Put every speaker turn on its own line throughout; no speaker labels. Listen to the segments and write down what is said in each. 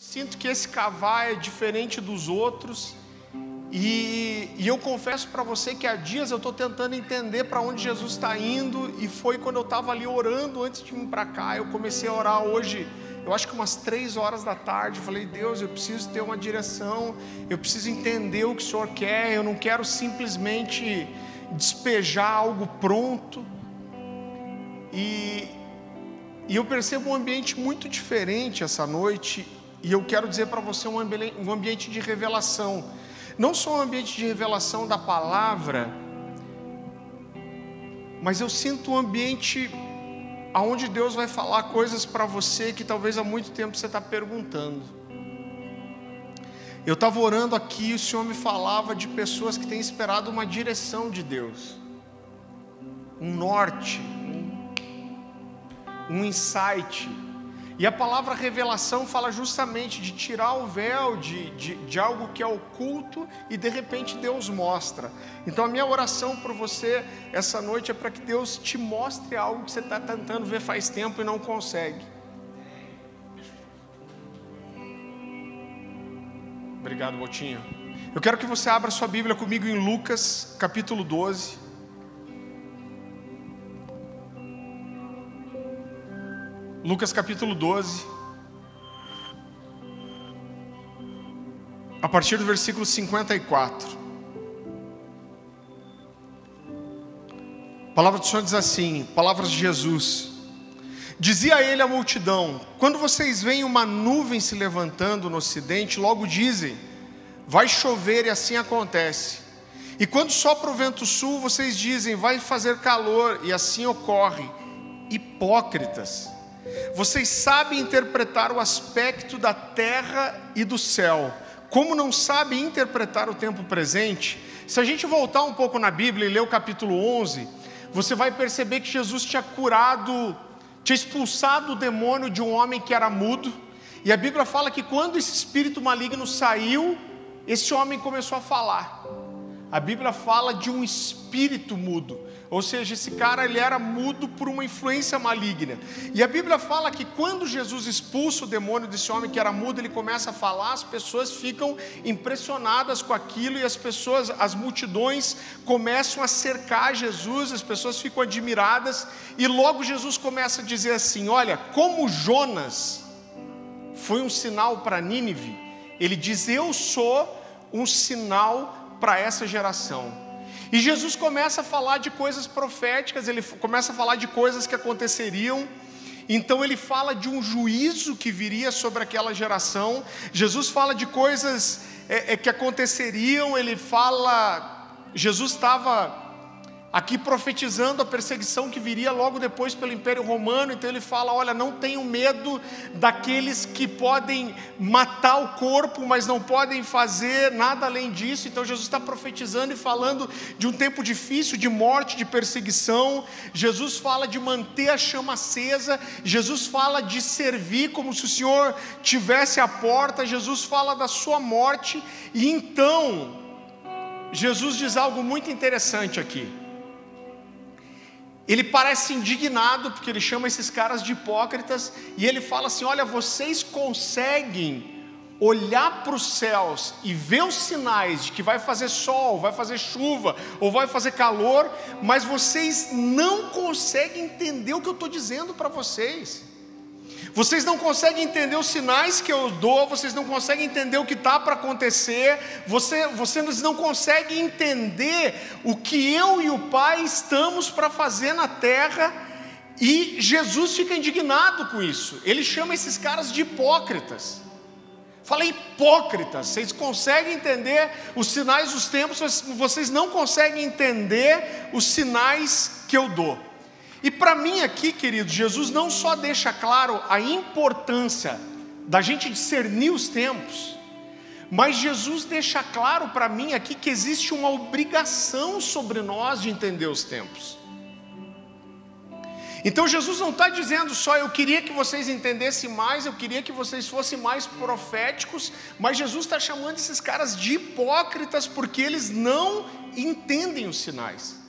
sinto que esse cavalo é diferente dos outros. E eu confesso para você que há dias eu estou tentando entender para onde Jesus está indo. E foi quando eu estava ali orando antes de vir para cá. Eu comecei a orar hoje, eu acho que umas 3 horas da tarde. Eu falei: Deus, eu preciso ter uma direção, eu preciso entender o que o Senhor quer. Eu não quero simplesmente despejar algo pronto. E eu percebo um ambiente muito diferente essa noite. E eu quero dizer para você um ambiente de revelação. Não só um ambiente de revelação da palavra, mas eu sinto um ambiente onde Deus vai falar coisas para você que talvez há muito tempo você está perguntando. Eu estava orando aqui e o Senhor me falava de pessoas que têm esperado uma direção de Deus, um norte, um insight. E a palavra revelação fala justamente de tirar o véu de algo que é oculto e de repente Deus mostra. Então a minha oração por você essa noite é para que Deus te mostre algo que você está tentando ver faz tempo e não consegue. Obrigado, Botinho. Eu quero que você abra sua Bíblia comigo em Lucas capítulo 12. Lucas capítulo 12, a partir do versículo 54. A palavra do Senhor diz assim, palavras de Jesus: dizia a ele a multidão: quando vocês veem uma nuvem se levantando no ocidente, logo dizem, vai chover, e assim acontece. E quando sopra o vento sul, vocês dizem, vai fazer calor, e assim ocorre. Hipócritas! Vocês sabem interpretar o aspecto da terra e do céu, como não sabem interpretar o tempo presente? Se a gente voltar um pouco na Bíblia e ler o capítulo 11, você vai perceber que Jesus tinha expulsado o demônio de um homem que era mudo. E a Bíblia fala que quando esse espírito maligno saiu, esse homem começou a falar. A Bíblia fala de um espírito mudo. Ou seja, esse cara ele era mudo por uma influência maligna. E a Bíblia fala que quando Jesus expulsa o demônio desse homem que era mudo, ele começa a falar, as pessoas ficam impressionadas com aquilo e as multidões começam a cercar Jesus, as pessoas ficam admiradas e logo Jesus começa a dizer assim: olha, como Jonas foi um sinal para Nínive, ele diz, eu sou um sinal para essa geração. E Jesus começa a falar de coisas proféticas, ele começa a falar de coisas que aconteceriam. Então ele fala de um juízo que viria sobre aquela geração. Jesus fala de coisas que aconteceriam, Jesus estava aqui profetizando a perseguição que viria logo depois pelo Império Romano. Então ele fala, olha, não tenham medo daqueles que podem matar o corpo, mas não podem fazer nada além disso. Então Jesus está profetizando e falando de um tempo difícil, de morte, de perseguição. Jesus fala de manter a chama acesa. Jesus fala de servir como se o Senhor tivesse à porta. Jesus fala da sua morte. E então Jesus diz algo muito interessante aqui. Ele parece indignado, porque ele chama esses caras de hipócritas, e ele fala assim, olha, vocês conseguem olhar para os céus e ver os sinais de que vai fazer sol, vai fazer chuva, ou vai fazer calor, mas vocês não conseguem entender o que eu estou dizendo para vocês. Vocês não conseguem entender os sinais que eu dou, vocês não conseguem entender o que está para acontecer, vocês não conseguem entender o que eu e o Pai estamos para fazer na terra. E Jesus fica indignado com isso, ele chama esses caras de hipócritas. Fala, hipócritas, vocês conseguem entender os sinais dos tempos, vocês não conseguem entender os sinais que eu dou. E para mim aqui, querido, Jesus não só deixa claro a importância da gente discernir os tempos, mas Jesus deixa claro para mim aqui que existe uma obrigação sobre nós de entender os tempos. Então Jesus não está dizendo só, eu queria que vocês entendessem mais, eu queria que vocês fossem mais proféticos, mas Jesus está chamando esses caras de hipócritas porque eles não entendem os sinais.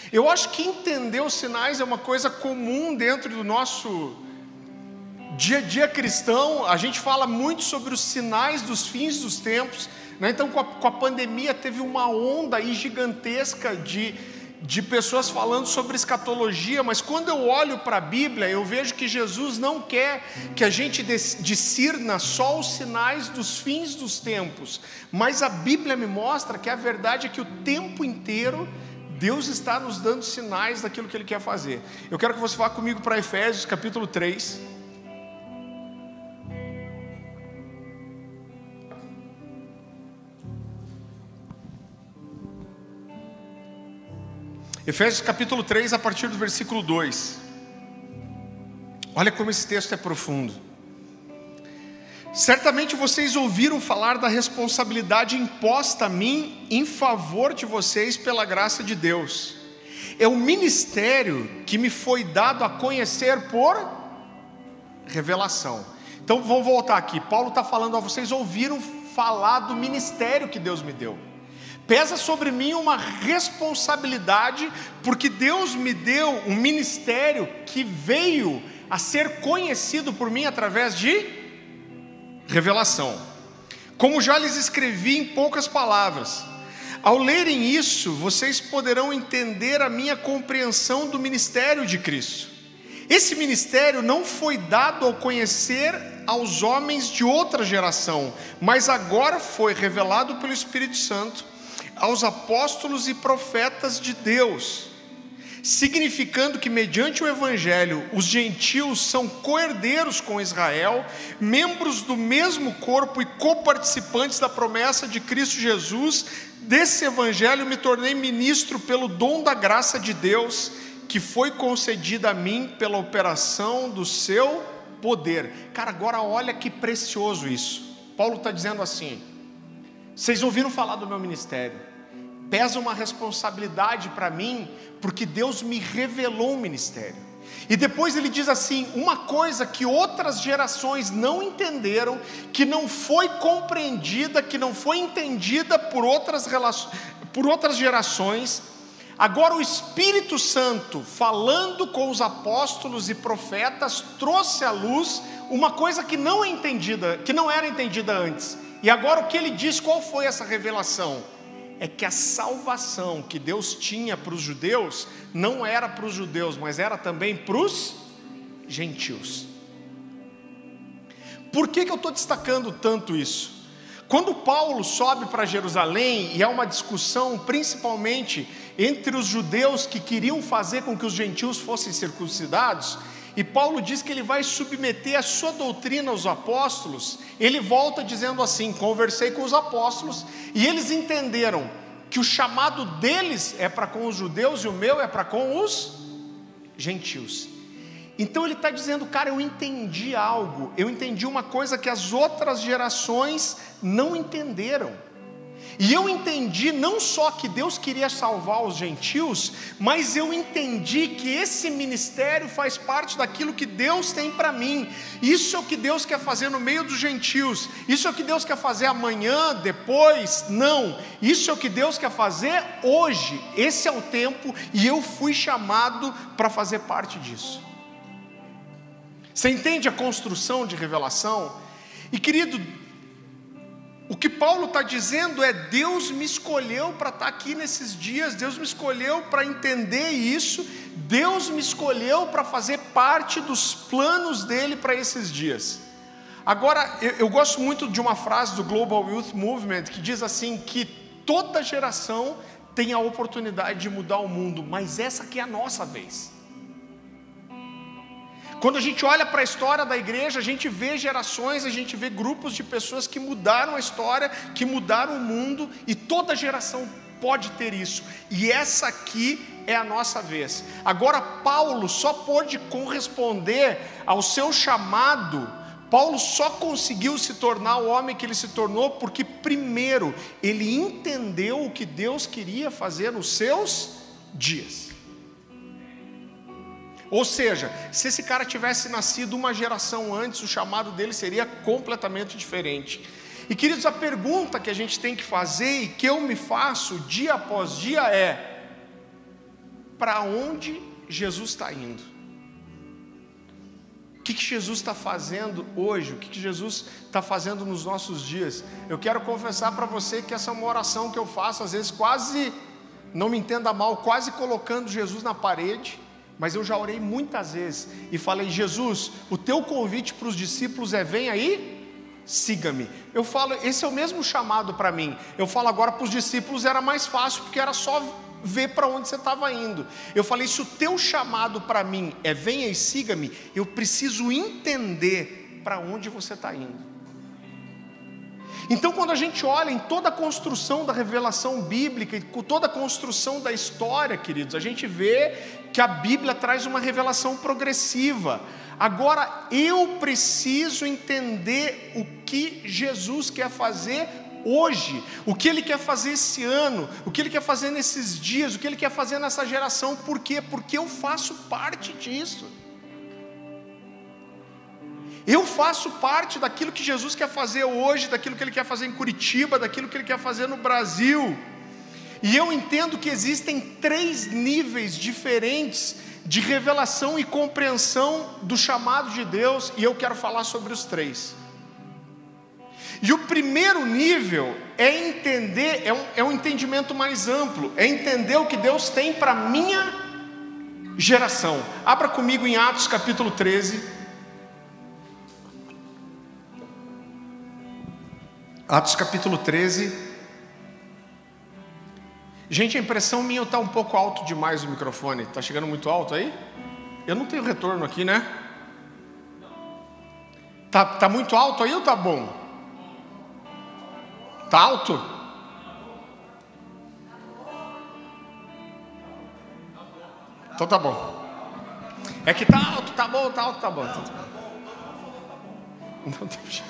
Eu acho que entender os sinais é uma coisa comum dentro dia a dia cristão, a gente fala muito sobre os sinais dos fins dos tempos, né? Então com a pandemia teve uma onda aí gigantesca de pessoas falando sobre escatologia, mas quando eu olho para a Bíblia, eu vejo que Jesus não quer que a gente discirna só os sinais dos fins dos tempos, mas a Bíblia me mostra que a verdade é que o tempo inteiro Deus está nos dando sinais daquilo que Ele quer fazer. Eu quero que você vá comigo para Efésios capítulo 3. Efésios capítulo 3, a partir do versículo 2. Olha como esse texto é profundo. Certamente vocês ouviram falar da responsabilidade imposta a mim em favor de vocês pela graça de Deus. É o ministério que me foi dado a conhecer por revelação. Então vamos voltar aqui. Paulo está falando, vocês ouviram falar do ministério que Deus me deu. Pesa sobre mim uma responsabilidade, porque Deus me deu um ministério que veio a ser conhecido por mim através de revelação. Como já lhes escrevi em poucas palavras, ao lerem isso, vocês poderão entender a minha compreensão do ministério de Cristo. Esse ministério não foi dado ao conhecer aos homens de outra geração, mas agora foi revelado pelo Espírito Santo aos apóstolos e profetas de Deus, significando que mediante o Evangelho, os gentios são co-herdeiros com Israel, membros do mesmo corpo e coparticipantes da promessa de Cristo Jesus. Desse Evangelho me tornei ministro pelo dom da graça de Deus, que foi concedida a mim pela operação do seu poder. Cara, agora olha que precioso isso. Paulo está dizendo assim: vocês ouviram falar do meu ministério, pesa uma responsabilidade para mim, porque Deus me revelou um ministério. E depois ele diz assim, uma coisa que outras gerações não entenderam, que não foi compreendida, que não foi entendida por outras gerações, agora o Espírito Santo, falando com os apóstolos e profetas, trouxe à luz uma coisa que não é entendida, que não era entendida antes. E agora o que ele diz, qual foi essa revelação? É que a salvação que Deus tinha para os judeus, não era para os judeus, mas era também para os gentios. Por que eu estou destacando tanto isso? Quando Paulo sobe para Jerusalém, e há uma discussão principalmente entre os judeus que queriam fazer com que os gentios fossem circuncidados, e Paulo diz que ele vai submeter a sua doutrina aos apóstolos, ele volta dizendo assim: conversei com os apóstolos, e eles entenderam que o chamado deles é para com os judeus, e o meu é para com os gentios. Então ele está dizendo, cara, eu entendi algo, eu entendi uma coisa que as outras gerações não entenderam. E eu entendi não só que Deus queria salvar os gentios, mas eu entendi que esse ministério faz parte daquilo que Deus tem para mim. Isso é o que Deus quer fazer no meio dos gentios. Isso é o que Deus quer fazer amanhã, depois? Não. Isso é o que Deus quer fazer hoje. Esse é o tempo, e eu fui chamado para fazer parte disso. Você entende a construção de revelação? E querido, o que Paulo está dizendo é: Deus me escolheu para estar aqui nesses dias, Deus me escolheu para entender isso, Deus me escolheu para fazer parte dos planos dele para esses dias. Agora, eu gosto muito de uma frase do Global Youth Movement, que diz assim, que toda geração tem a oportunidade de mudar o mundo, mas essa aqui é a nossa vez. Quando a gente olha para a história da igreja, a gente vê gerações, a gente vê grupos de pessoas que mudaram a história, que mudaram o mundo, e toda geração pode ter isso, e essa aqui é a nossa vez. Agora Paulo só pôde corresponder ao seu chamado, Paulo só conseguiu se tornar o homem que ele se tornou, porque primeiro, ele entendeu o que Deus queria fazer nos seus dias. Ou seja, se esse cara tivesse nascido uma geração antes, o chamado dele seria completamente diferente. E queridos, a pergunta que a gente tem que fazer, e que eu me faço dia após dia, é: para onde Jesus está indo? que Jesus está fazendo hoje? O que Jesus está fazendo nos nossos dias? Eu quero confessar para você que essa é uma oração que eu faço, às vezes quase, não me entenda mal, quase colocando Jesus na parede, mas eu já orei muitas vezes e falei: Jesus, o teu convite para os discípulos é: vem aí, siga-me. Eu falo, esse é o mesmo chamado para mim. Eu falo agora para os discípulos era mais fácil, porque era só ver para onde você estava indo. Eu falei: se o teu chamado para mim é venha e siga-me, eu preciso entender para onde você está indo. Então, quando a gente olha em toda a construção da revelação bíblica, e toda a construção da história, queridos, a gente vê que a Bíblia traz uma revelação progressiva. Agora, eu preciso entender o que Jesus quer fazer hoje, o que Ele quer fazer esse ano, o que Ele quer fazer nesses dias, o que Ele quer fazer nessa geração. Por quê? Porque eu faço parte disso. Eu faço parte daquilo que Jesus quer fazer hoje, daquilo que Ele quer fazer em Curitiba, daquilo que Ele quer fazer no Brasil. E eu entendo que existem 3 níveis diferentes de revelação e compreensão do chamado de Deus, e eu quero falar sobre os 3. E o primeiro nível é entender, é um entendimento mais amplo, é entender o que Deus tem para a minha geração. Abra comigo em Atos capítulo 13. Atos capítulo 13. Gente, a impressão minha está um pouco alto demais o microfone. Está chegando muito alto aí? Eu não tenho retorno aqui, né? Tá muito alto aí ou tá bom? Tá alto? Então tá bom. É que tá alto, tá bom, tá alto, tá bom. Não tem jeito.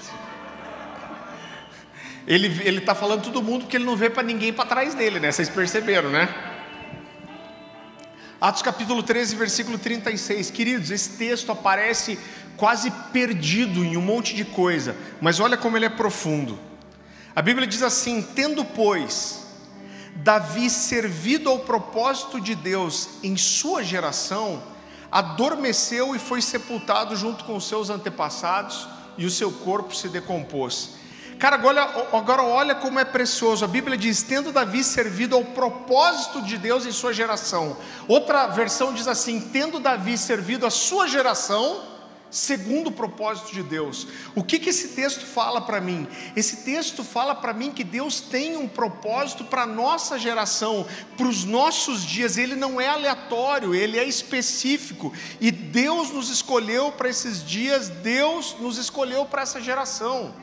Ele está falando todo mundo porque ele não vê para ninguém para trás dele, né? Vocês perceberam, né? Atos capítulo 13, versículo 36. Queridos, esse texto aparece quase perdido em um monte de coisa, mas olha como ele é profundo. A Bíblia diz assim: tendo, pois, Davi servido ao propósito de Deus em sua geração, adormeceu e foi sepultado junto com os seus antepassados, e o seu corpo se decompôs. Cara, agora olha como é precioso. A Bíblia diz: tendo Davi servido ao propósito de Deus em sua geração. Outra versão diz assim: tendo Davi servido a sua geração segundo o propósito de Deus. O que esse texto fala para mim? Esse texto fala para mim que Deus tem um propósito para a nossa geração, para os nossos dias. Ele não é aleatório, ele é específico. E Deus nos escolheu para esses dias, Deus nos escolheu para essa geração.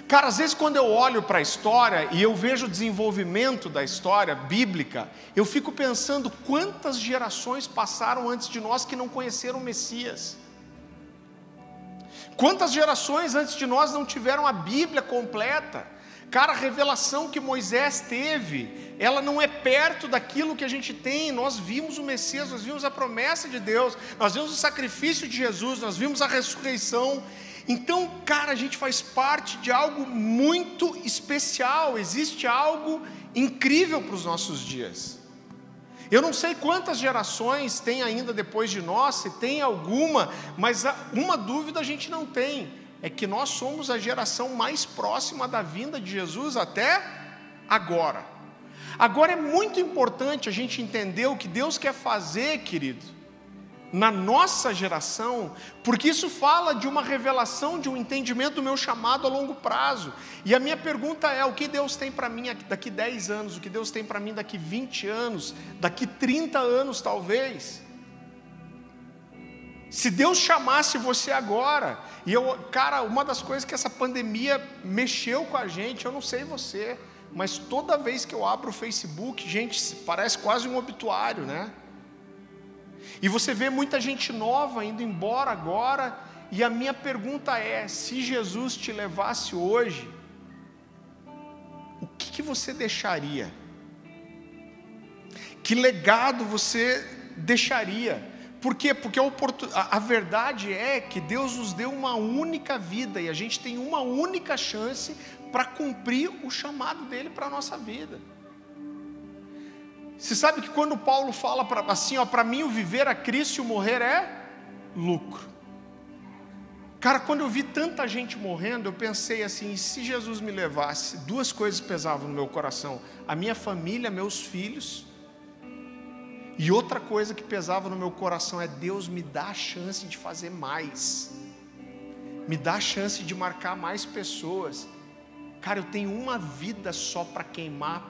Cara, às vezes quando eu olho para a história e eu vejo o desenvolvimento da história bíblica, eu fico pensando quantas gerações passaram antes de nós que não conheceram o Messias. Quantas gerações antes de nós não tiveram a Bíblia completa? Cara, a revelação que Moisés teve, ela não é perto daquilo que a gente tem. Nós vimos o Messias, nós vimos a promessa de Deus, nós vimos o sacrifício de Jesus, nós vimos a ressurreição. Então, cara, a gente faz parte de algo muito especial, existe algo incrível para os nossos dias. Eu não sei quantas gerações tem ainda depois de nós, se tem alguma, mas uma dúvida a gente não tem, é que nós somos a geração mais próxima da vinda de Jesus até agora. Agora é muito importante a gente entender o que Deus quer fazer, querido, na nossa geração, porque isso fala de uma revelação, de um entendimento do meu chamado a longo prazo. E a minha pergunta é: o que Deus tem para mim daqui 10 anos? O que Deus tem para mim daqui 20 anos? Daqui 30 anos talvez? Se Deus chamasse você agora, cara, uma das coisas que essa pandemia mexeu com a gente, eu não sei você, mas toda vez que eu abro o Facebook, gente, parece quase um obituário, né? E você vê muita gente nova indo embora agora, e a minha pergunta é: se Jesus te levasse hoje, o que você deixaria? Que legado você deixaria? Por quê? Porque a verdade é que Deus nos deu uma única vida, e a gente tem uma única chance para cumprir o chamado dele para a nossa vida. Você sabe que quando Paulo fala assim, para mim o viver é Cristo e o morrer é lucro. Cara, quando eu vi tanta gente morrendo, eu pensei assim, e se Jesus me levasse? Duas coisas pesavam no meu coração: a minha família, meus filhos. E outra coisa que pesava no meu coração é: Deus, me dá a chance de fazer mais, me dá a chance de marcar mais pessoas. Cara, eu tenho uma vida só para queimar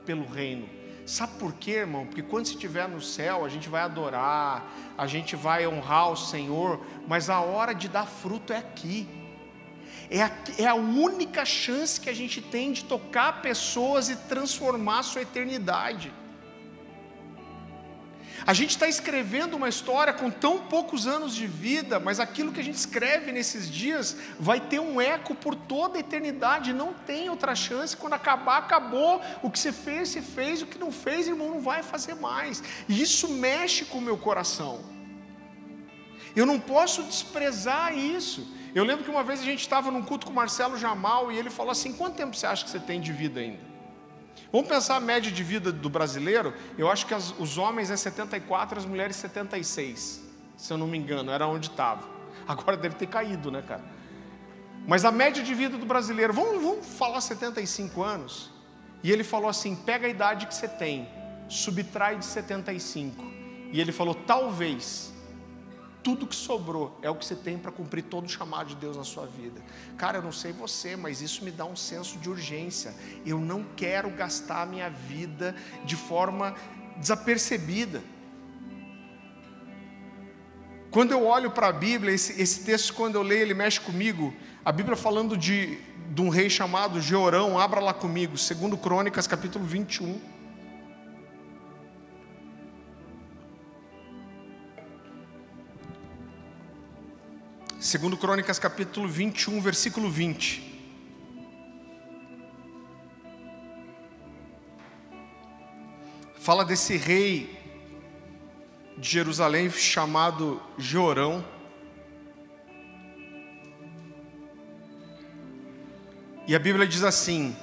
pelo reino. Sabe por quê, irmão? Porque quando você estiver no céu, a gente vai adorar, a gente vai honrar o Senhor, mas a hora de dar fruto é aqui. É a única chance que a gente tem de tocar pessoas e transformar a sua eternidade. A gente está escrevendo uma história com tão poucos anos de vida, mas aquilo que a gente escreve nesses dias vai ter um eco por toda a eternidade. Não tem outra chance. Quando acabar, acabou. O que você fez, você fez. O que não fez, irmão, não vai fazer mais. E isso mexe com o meu coração. Eu não posso desprezar isso. Eu lembro que uma vez a gente estava num culto com o Marcelo Jamal e ele falou assim: quanto tempo você acha que você tem de vida ainda? Vamos pensar a média de vida do brasileiro. Eu acho que os homens é 74, as mulheres 76, se eu não me engano, era onde estava. Agora deve ter caído, né, cara? Mas a média de vida do brasileiro, vamos falar 75 anos. E ele falou assim: pega a idade que você tem, subtrai de 75. E ele falou: talvez tudo que sobrou é o que você tem para cumprir todo o chamado de Deus na sua vida. Cara, eu não sei você, mas isso me dá um senso de urgência. Eu não quero gastar a minha vida de forma desapercebida. Quando eu olho para a Bíblia, esse texto, quando eu leio, ele mexe comigo. A Bíblia falando de um rei chamado Jeorão. Abra lá comigo, 2 Crônicas, capítulo 21. 2 Crônicas, capítulo 21, versículo 20. Fala desse rei de Jerusalém chamado Jeorão. E a Bíblia diz assim: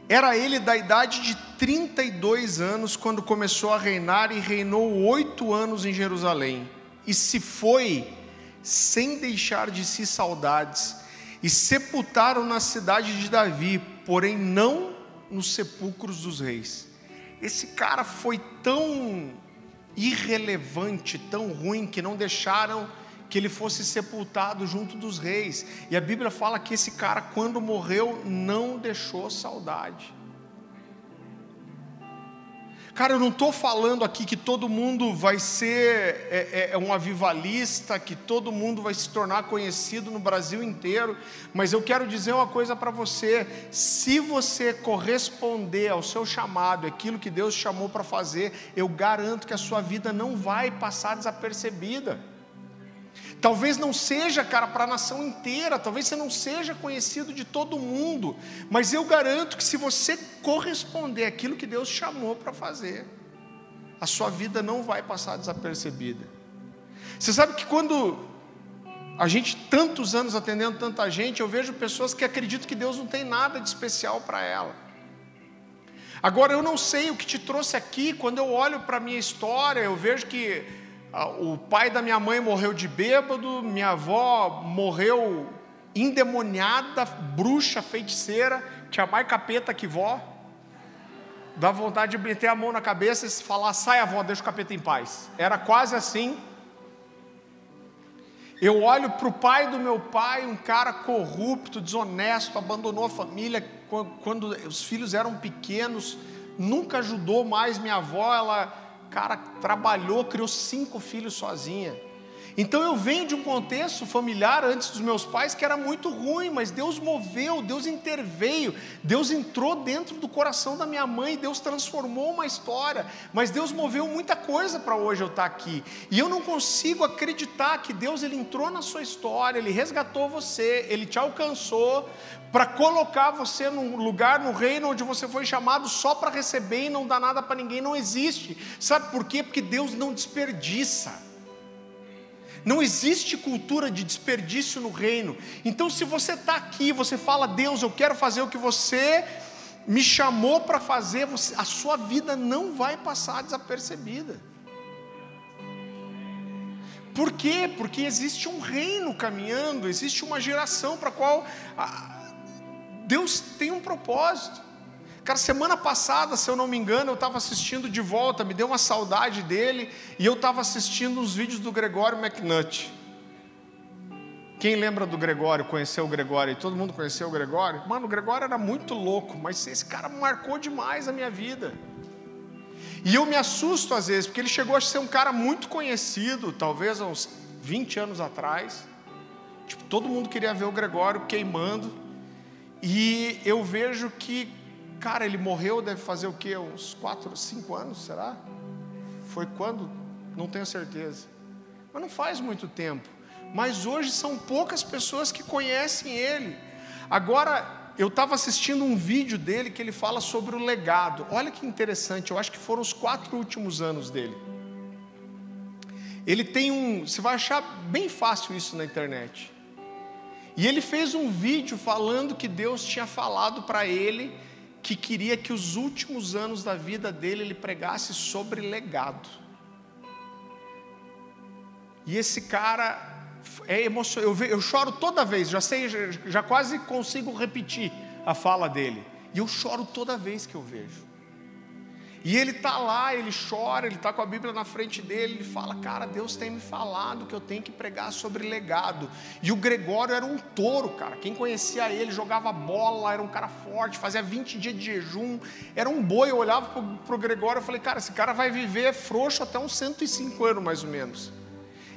era ele da idade de 32 anos quando começou a reinar, e reinou 8 anos em Jerusalém. E se foi sem deixar de si saudades, e sepultaram na cidade de Davi, porém não nos sepulcros dos reis. Esse cara foi tão irrelevante, tão ruim, que não deixaram que ele fosse sepultado junto dos reis. E a Bíblia fala que esse cara, quando morreu, não deixou saudade. Cara, eu não estou falando aqui que todo mundo vai ser um avivalista, que todo mundo vai se tornar conhecido no Brasil inteiro, mas eu quero dizer uma coisa para você: se você corresponder ao seu chamado, aquilo que Deus chamou para fazer, eu garanto que a sua vida não vai passar desapercebida. Talvez não seja, cara, para a nação inteira, talvez você não seja conhecido de todo mundo, mas eu garanto que se você corresponder àquilo que Deus chamou para fazer, a sua vida não vai passar desapercebida. Você sabe que quando a gente, tantos anos atendendo tanta gente, eu vejo pessoas que acreditam que Deus não tem nada de especial para ela. Agora, eu não sei o que te trouxe aqui. Quando eu olho para a minha história, eu vejo que o pai da minha mãe morreu de bêbado, minha avó morreu endemoniada, bruxa, feiticeira, tinha mais capeta que vó. Dá vontade de meter a mão na cabeça e falar: sai, avó, deixa o capeta em paz. Era quase assim. Eu olho para o pai do meu pai, um cara corrupto, desonesto, abandonou a família quando os filhos eram pequenos, nunca ajudou mais minha avó, ela, cara, trabalhou, criou 5 filhos sozinha. Então eu venho de um contexto familiar antes dos meus pais que era muito ruim, mas Deus moveu, Deus interveio, Deus entrou dentro do coração da minha mãe, Deus transformou uma história, mas Deus moveu muita coisa para hoje eu estar aqui. E eu não consigo acreditar que Deus, Ele entrou na sua história, Ele resgatou você, Ele te alcançou para colocar você num lugar, no reino onde você foi chamado só para receber e não dar nada para ninguém. Não existe. Sabe por quê? Porque Deus não desperdiça. Não existe cultura de desperdício no reino. Então, se você está aqui, você fala: Deus, eu quero fazer o que você me chamou para fazer, a sua vida não vai passar desapercebida. Por quê? Porque existe um reino caminhando, existe uma geração para a qual Deus tem um propósito. Cara, semana passada, se eu não me engano, eu estava assistindo de volta, me deu uma saudade dele, e eu estava assistindo uns vídeos do Gregório McNutt. Quem lembra do Gregório, conheceu o Gregório? Todo mundo conheceu o Gregório? Mano, o Gregório era muito louco, mas esse cara marcou demais a minha vida. E eu me assusto às vezes, porque ele chegou a ser um cara muito conhecido, talvez há uns 20 anos atrás. Tipo, todo mundo queria ver o Gregório queimando. E eu vejo que, cara, ele morreu, deve fazer o quê? Uns 4, 5 anos, será? Foi quando? Não tenho certeza. Mas não faz muito tempo. Mas hoje são poucas pessoas que conhecem ele. Agora, eu estava assistindo um vídeo dele que ele fala sobre o legado. Olha que interessante, eu acho que foram os 4 últimos anos dele. Ele tem você vai achar bem fácil isso na internet. E ele fez um vídeo falando que Deus tinha falado para ele que queria que os últimos anos da vida dele ele pregasse sobre legado. E esse cara é emocionante. Eu choro toda vez, já quase consigo repetir a fala dele. E eu choro toda vez que eu vejo. E ele está lá, ele chora, ele está com a Bíblia na frente dele, ele fala, cara, Deus tem me falado que eu tenho que pregar sobre legado. E o Gregório era um touro, cara. Quem conhecia ele, jogava bola, era um cara forte, fazia 20 dias de jejum, era um boi. Eu olhava para o Gregório e falei, cara, esse cara vai viver frouxo até uns 105 anos mais ou menos.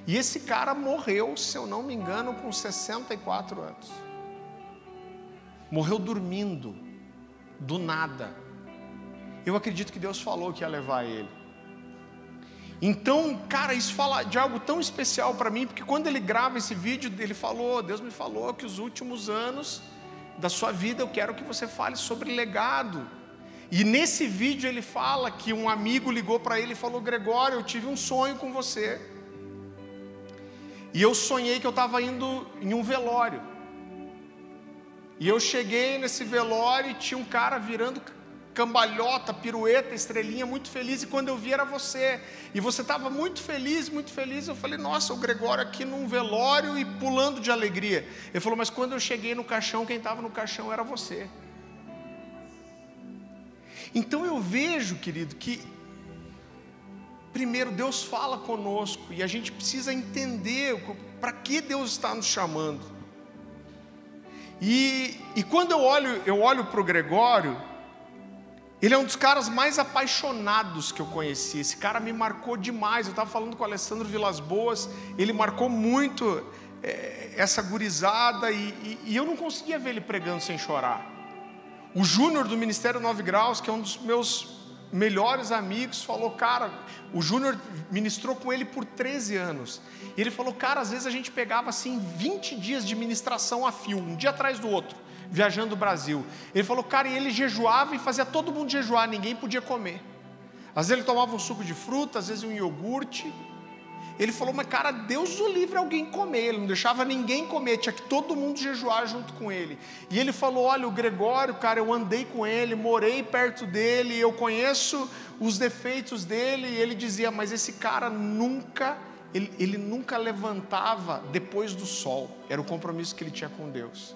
E esse cara morreu, se eu não me engano, com 64 anos. Morreu dormindo, do nada. Eu acredito que Deus falou que ia levar ele. Então, cara, isso fala de algo tão especial para mim, porque quando ele grava esse vídeo, Deus me falou que os últimos anos da sua vida eu quero que você fale sobre legado. E nesse vídeo ele fala que um amigo ligou para ele e falou, Gregório, eu tive um sonho com você. E eu sonhei que eu estava indo em um velório. E eu cheguei nesse velório e tinha um cara virando cambalhota, pirueta, estrelinha, muito feliz. E quando eu vi era você. E você estava muito feliz, muito feliz. Eu falei, nossa, o Gregório aqui num velório e pulando de alegria. Ele falou, mas quando eu cheguei no caixão, quem estava no caixão era você. Então eu vejo, querido, que primeiro Deus fala conosco e a gente precisa entender para que Deus está nos chamando. E quando eu olho para o Gregório, ele é um dos caras mais apaixonados que eu conheci. Esse cara me marcou demais. Eu estava falando com o Alessandro Vilas Boas, ele marcou muito essa gurizada e eu não conseguia ver ele pregando sem chorar. O Júnior do Ministério 9 Graus, que é um dos meus melhores amigos, falou, cara, o Júnior ministrou com ele por 13 anos. E ele falou, cara, às vezes a gente pegava assim 20 dias de ministração a fio, um dia atrás do outro, viajando o Brasil. Ele falou, cara, e ele jejuava e fazia todo mundo jejuar, ninguém podia comer. Às vezes ele tomava um suco de fruta, às vezes um iogurte. Ele falou, mas cara, Deus o livre alguém comer. Ele não deixava ninguém comer, tinha que todo mundo jejuar junto com ele. E ele falou, olha, o Gregório, cara, eu andei com ele, morei perto dele, eu conheço os defeitos dele. E ele dizia, mas esse cara nunca, ele nunca levantava depois do sol. Era o compromisso que ele tinha com Deus.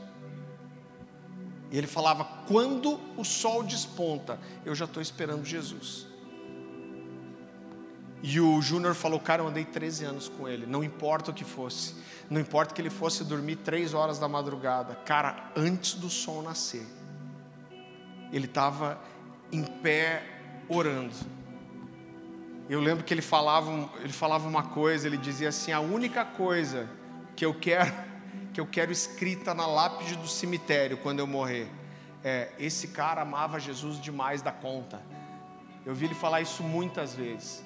E ele falava, quando o sol desponta, eu já estou esperando Jesus. E o Júnior falou, cara, eu andei 13 anos com ele, não importa o que fosse, não importa que ele fosse dormir 3 horas da madrugada, cara, antes do sol nascer, ele estava em pé orando. Eu lembro que ele falava uma coisa, ele dizia assim, a única coisa que eu quero escrita na lápide do cemitério quando eu morrer, esse cara amava Jesus demais da conta. Eu vi ele falar isso muitas vezes.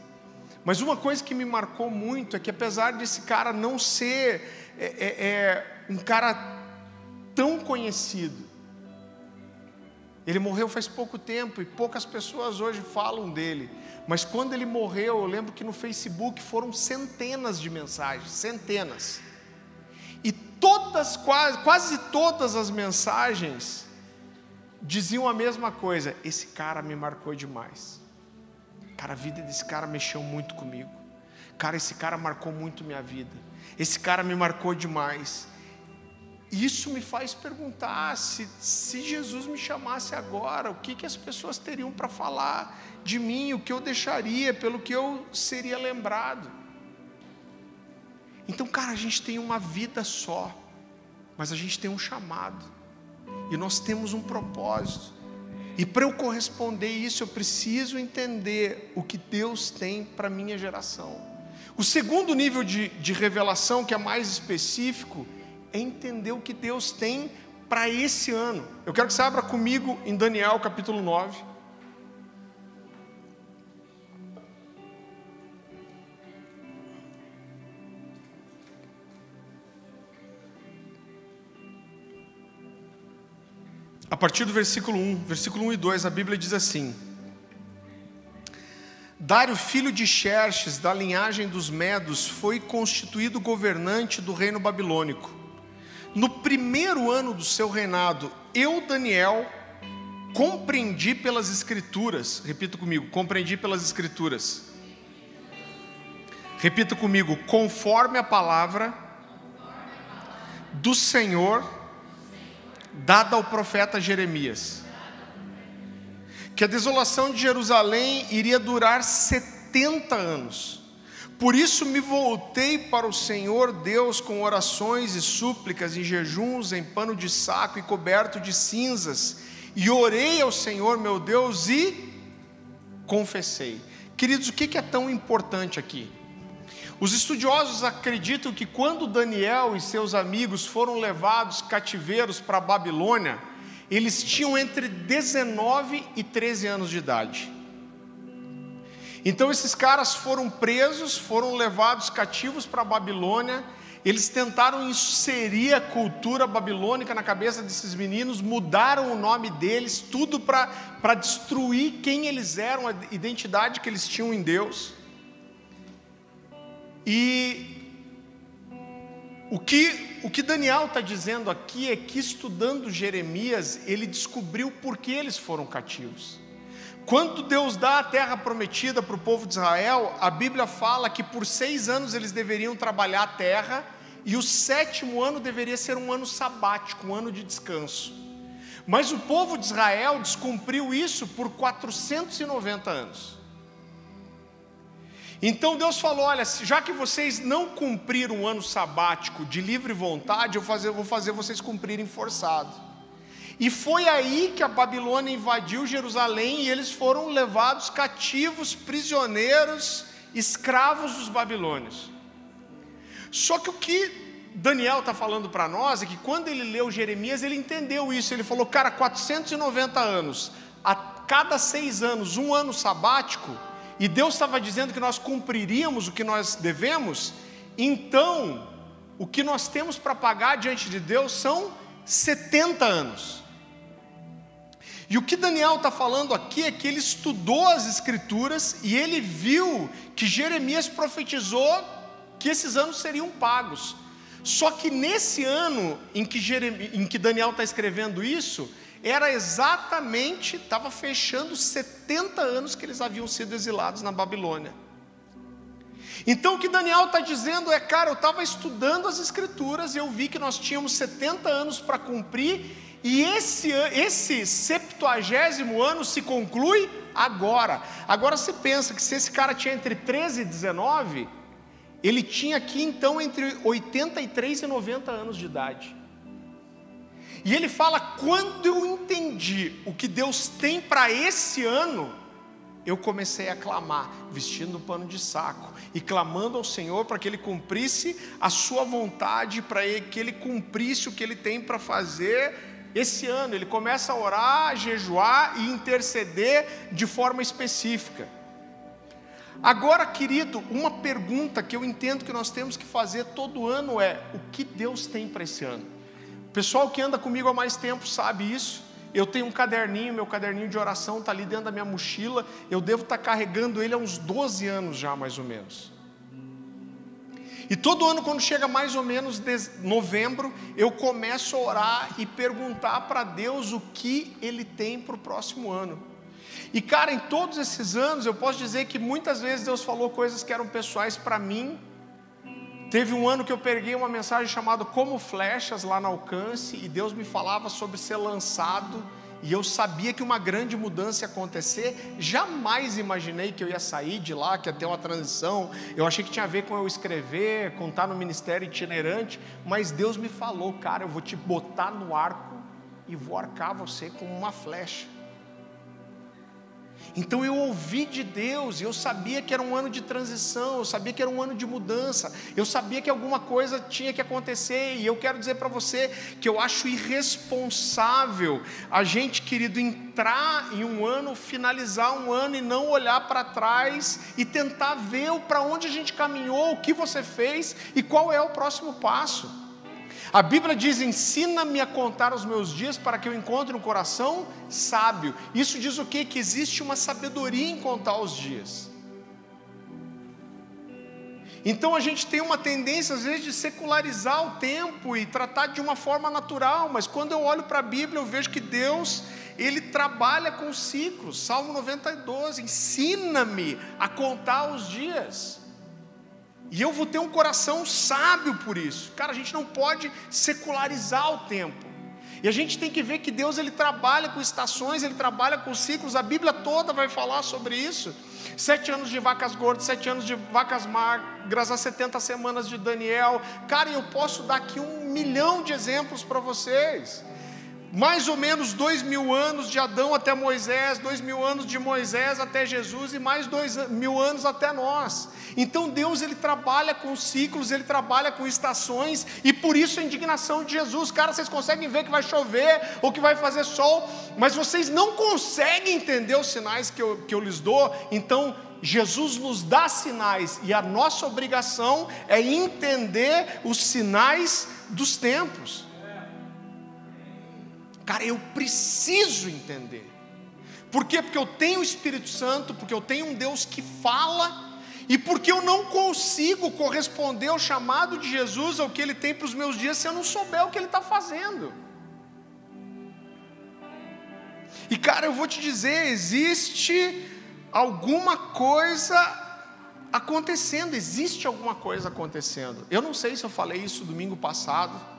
Mas uma coisa que me marcou muito é que apesar desse cara não ser um cara tão conhecido, ele morreu faz pouco tempo e poucas pessoas hoje falam dele. Mas quando ele morreu, eu lembro que no Facebook foram centenas de mensagens, centenas. E quase todas as mensagens diziam a mesma coisa, esse cara me marcou demais. Cara, a vida desse cara mexeu muito comigo. Cara, esse cara marcou muito minha vida. Esse cara me marcou demais. Isso me faz perguntar, se Jesus me chamasse agora, o que as pessoas teriam para falar de mim, o que eu deixaria, pelo que eu seria lembrado. Então, cara, a gente tem uma vida só, mas a gente tem um chamado, e nós temos um propósito, e para eu corresponder isso, eu preciso entender o que Deus tem para a minha geração. O segundo nível de revelação, que é mais específico, é entender o que Deus tem para esse ano. Eu quero que você abra comigo em Daniel capítulo 9. A partir do versículo 1 e 2, a Bíblia diz assim: Dário, filho de Xerxes, da linhagem dos Medos, foi constituído governante do reino babilônico. No primeiro ano do seu reinado, eu, Daniel, compreendi pelas Escrituras, repita comigo, compreendi pelas Escrituras. Repita comigo, conforme a palavra do Senhor dada ao profeta Jeremias, que a desolação de Jerusalém iria durar 70 anos. Por isso me voltei para o Senhor Deus com orações e súplicas, em jejuns, em pano de saco e coberto de cinzas, e orei ao Senhor meu Deus e confessei. Queridos, o que é tão importante aqui? Os estudiosos acreditam que quando Daniel e seus amigos foram levados cativeiros para a Babilônia, eles tinham entre 19 e 13 anos de idade. Então esses caras foram presos, foram levados cativos para a Babilônia. Eles tentaram inserir a cultura babilônica na cabeça desses meninos, mudaram o nome deles, tudo para destruir quem eles eram, a identidade que eles tinham em Deus. E o que Daniel está dizendo aqui é que, estudando Jeremias, ele descobriu por que eles foram cativos. Quando Deus dá a terra prometida para o povo de Israel, a Bíblia fala que por 6 anos eles deveriam trabalhar a terra, e o 7º ano deveria ser um ano sabático, um ano de descanso. Mas o povo de Israel descumpriu isso por 490 anos. Então Deus falou: olha, já que vocês não cumpriram um ano sabático de livre vontade, eu vou fazer vocês cumprirem forçado. E foi aí que a Babilônia invadiu Jerusalém, e eles foram levados cativos, prisioneiros, escravos dos babilônios. Só que o que Daniel está falando para nós é que quando ele leu Jeremias, ele entendeu isso. Ele falou: cara, 490 anos, a cada 6 anos, um ano sabático, e Deus estava dizendo que nós cumpriríamos o que nós devemos. Então, o que nós temos para pagar diante de Deus são 70 anos. E o que Daniel está falando aqui é que ele estudou as Escrituras e ele viu que Jeremias profetizou que esses anos seriam pagos. Só que nesse ano em que Daniel está escrevendo isso, era exatamente, estava fechando 70 anos que eles haviam sido exilados na Babilônia. Então o que Daniel está dizendo é: cara, eu estava estudando as Escrituras e eu vi que nós tínhamos 70 anos para cumprir, e esse 70º ano se conclui agora. Agora você pensa que se esse cara tinha entre 13 e 19, ele tinha aqui então entre 83 e 90 anos de idade. E ele fala: quando eu entendi o que Deus tem para esse ano, eu comecei a clamar, vestindo pano de saco, e clamando ao Senhor para que Ele cumprisse a sua vontade, para que Ele cumprisse o que Ele tem para fazer esse ano. Ele começa a orar, a jejuar e interceder de forma específica. Agora, querido, uma pergunta que eu entendo que nós temos que fazer todo ano é: o que Deus tem para esse ano? O pessoal que anda comigo há mais tempo sabe isso. Eu tenho um caderninho, meu caderninho de oração está ali dentro da minha mochila. Eu devo estar carregando ele há uns 12 anos já, mais ou menos. E todo ano, quando chega mais ou menos novembro, eu começo a orar e perguntar para Deus o que Ele tem para o próximo ano. E cara, em todos esses anos, eu posso dizer que muitas vezes Deus falou coisas que eram pessoais para mim. Teve um ano que eu peguei uma mensagem chamada Como Flechas lá na Alcance, e Deus me falava sobre ser lançado, e eu sabia que uma grande mudança ia acontecer. Jamais imaginei que eu ia sair de lá, que ia ter uma transição. Eu achei que tinha a ver com eu escrever, com estar no ministério itinerante, mas Deus me falou: cara, eu vou te botar no arco e vou arcar você como uma flecha. Então eu ouvi de Deus, e eu sabia que era um ano de transição, eu sabia que era um ano de mudança, eu sabia que alguma coisa tinha que acontecer. E eu quero dizer para você que eu acho irresponsável a gente, querido, entrar em um ano, finalizar um ano e não olhar para trás e tentar ver para onde a gente caminhou, o que você fez e qual é o próximo passo. A Bíblia diz: ensina-me a contar os meus dias para que eu encontre um coração sábio. Isso diz o quê? Que existe uma sabedoria em contar os dias. Então a gente tem uma tendência às vezes de secularizar o tempo e tratar de uma forma natural, mas quando eu olho para a Bíblia eu vejo que Deus, Ele trabalha com ciclos. Salmo 90:12, ensina-me a contar os dias. E eu vou ter um coração sábio por isso. Cara, a gente não pode secularizar o tempo. E a gente tem que ver que Deus, Ele trabalha com estações, Ele trabalha com ciclos. A Bíblia toda vai falar sobre isso. 7 anos de vacas gordas, 7 anos de vacas magras, as 70 semanas de Daniel. Cara, eu posso dar aqui 1 milhão de exemplos para vocês. Mais ou menos 2000 anos de Adão até Moisés, 2000 anos de Moisés até Jesus, e mais 2000 anos até nós. Então Deus, Ele trabalha com ciclos, Ele trabalha com estações, e por isso a indignação de Jesus. Cara, vocês conseguem ver que vai chover ou que vai fazer sol, mas vocês não conseguem entender os sinais que eu lhes dou. Então Jesus nos dá sinais, e a nossa obrigação é entender os sinais dos tempos. Cara, eu preciso entender. Por quê? Porque eu tenho o Espírito Santo, porque eu tenho um Deus que fala, e porque eu não consigo corresponder ao chamado de Jesus, ao que Ele tem para os meus dias, se eu não souber o que Ele está fazendo. E cara, eu vou te dizer, existe alguma coisa acontecendo, existe alguma coisa acontecendo. Eu não sei se eu falei isso domingo passado,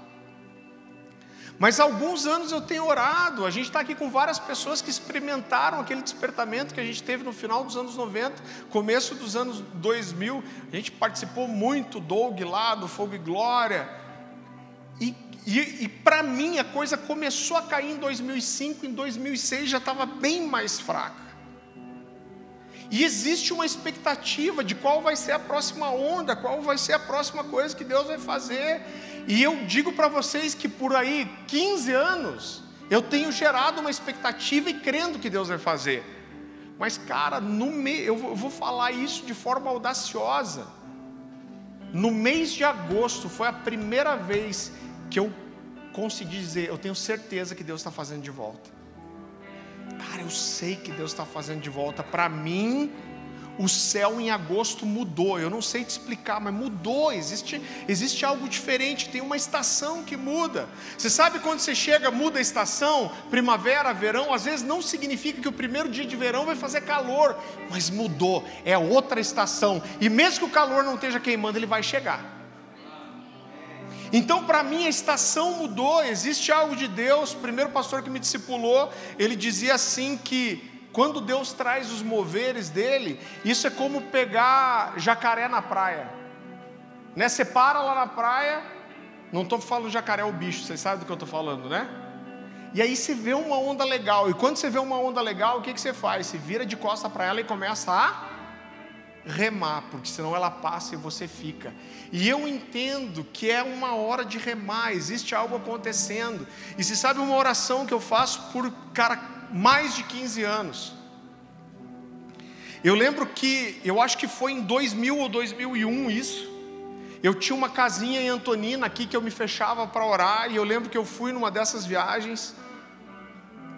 mas há alguns anos eu tenho orado. A gente está aqui com várias pessoas que experimentaram aquele despertamento que a gente teve no final dos anos 90, começo dos anos 2000. A gente participou muito, Doug lá, do Fogo e Glória. E para mim a coisa começou a cair em 2005, em 2006 já estava bem mais fraca. E existe uma expectativa de qual vai ser a próxima onda, qual vai ser a próxima coisa que Deus vai fazer. E eu digo para vocês que por aí 15 anos eu tenho gerado uma expectativa e crendo que Deus vai fazer. Mas cara, eu vou falar isso de forma audaciosa. No mês de agosto foi a primeira vez que eu consegui dizer: eu tenho certeza que Deus está fazendo de volta. Cara, eu sei que Deus está fazendo de volta. Para mim, o céu em agosto mudou. Eu não sei te explicar, mas mudou. Existe algo diferente. Tem uma estação que muda. Você sabe quando você chega, muda a estação, primavera, verão. Às vezes não significa que o primeiro dia de verão vai fazer calor, mas mudou. É outra estação. E mesmo que o calor não esteja queimando, ele vai chegar. Então para mim a estação mudou, existe algo de Deus. O primeiro pastor que me discipulou, ele dizia assim que quando Deus traz os moveres dele, isso é como pegar jacaré na praia, né? Você para lá na praia, não estou falando jacaré o bicho, vocês sabem do que eu estou falando, né? E aí você vê uma onda legal, e quando você vê uma onda legal, o que você faz? Você vira de costa para ela e começa a remar, porque senão ela passa e você fica. E eu entendo que é uma hora de remar, existe algo acontecendo. E você sabe uma oração que eu faço por, cara, mais de 15 anos. Eu lembro que, eu acho que foi em 2000 ou 2001 isso. Eu tinha uma casinha em Antonina aqui que eu me fechava para orar, e eu lembro que eu fui numa dessas viagens,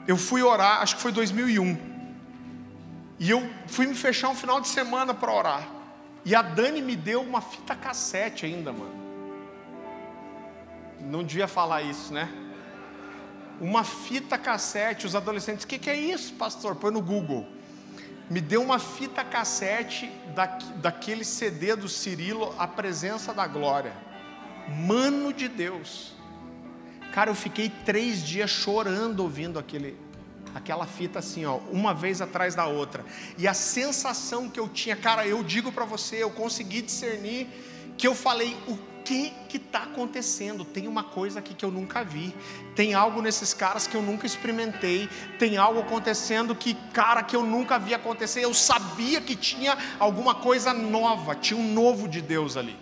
eu fui orar, acho que foi 2001. E eu fui me fechar um final de semana para orar. E a Dani me deu uma fita cassete ainda, mano. Não devia falar isso, né? uma fita cassete. Os adolescentes, o que é isso, pastor? Põe no Google. Me deu uma fita cassete daquele CD do Cirilo, A Presença da Glória. Mano de Deus. Cara, eu fiquei 3 dias chorando ouvindo aquela fita assim, ó, uma vez atrás da outra. E a sensação que eu tinha, cara, eu digo para você, eu consegui discernir, que eu falei, o que está acontecendo? Tem uma coisa aqui que eu nunca vi, tem algo nesses caras que eu nunca experimentei, tem algo acontecendo que eu nunca vi acontecer. Eu sabia que tinha alguma coisa nova, tinha um novo de Deus ali.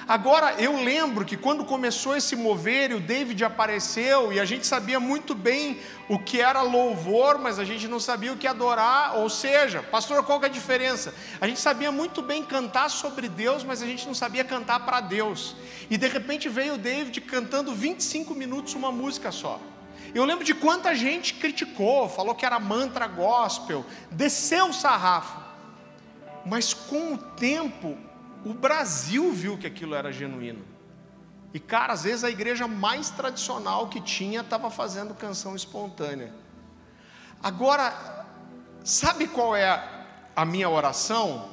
Agora, eu lembro que quando começou esse mover, e o David apareceu, e a gente sabia muito bem o que era louvor, mas a gente não sabia o que adorar. Ou seja, pastor, qual que é a diferença? A gente sabia muito bem cantar sobre Deus, mas a gente não sabia cantar para Deus. E de repente veio o David cantando 25 minutos uma música só. Eu lembro de quanta gente criticou, falou que era mantra gospel, desceu o sarrafo. Mas com o tempo, o Brasil viu que aquilo era genuíno. E cara, às vezes a igreja mais tradicional que tinha estava fazendo canção espontânea. Agora, sabe qual é a minha oração?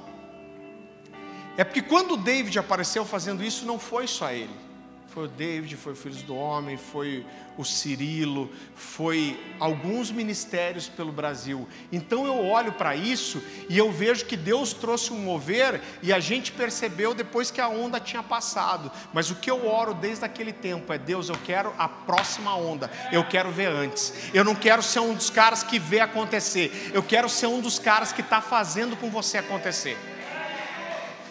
É porque quando o David apareceu fazendo isso, não foi só ele. Foi o David, foi o Filhos do Homem, foi o Cirilo, foi alguns ministérios pelo Brasil. Então eu olho para isso e eu vejo que Deus trouxe um mover, e a gente percebeu depois que a onda tinha passado. Mas o que eu oro desde aquele tempo é: Deus, eu quero a próxima onda, eu quero ver antes. Eu não quero ser um dos caras que vê acontecer, eu quero ser um dos caras que está fazendo com você acontecer.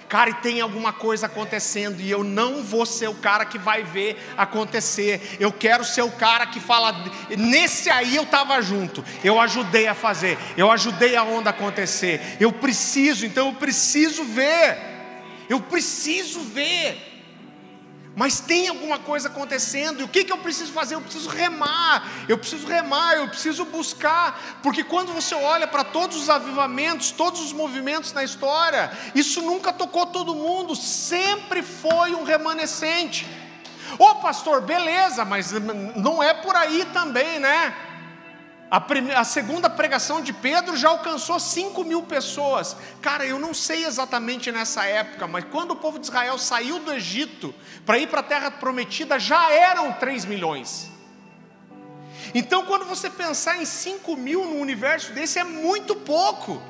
Cara, e tem alguma coisa acontecendo, e eu não vou ser o cara que vai ver acontecer. Eu quero ser o cara que fala, nesse aí eu estava junto, eu ajudei a fazer, eu ajudei a onda acontecer. Eu preciso ver. Mas tem alguma coisa acontecendo, e o que eu preciso fazer? Eu preciso remar, eu preciso buscar, porque quando você olha para todos os avivamentos, todos os movimentos na história, isso nunca tocou todo mundo, sempre foi um remanescente. Ô pastor, beleza, mas não é por aí também, né? A segunda pregação de Pedro já alcançou 5.000 pessoas. Cara, eu não sei exatamente nessa época, mas quando o povo de Israel saiu do Egito para ir para a terra prometida, já eram 3 milhões. Então quando você pensar em 5.000 num universo desse, é muito pouco.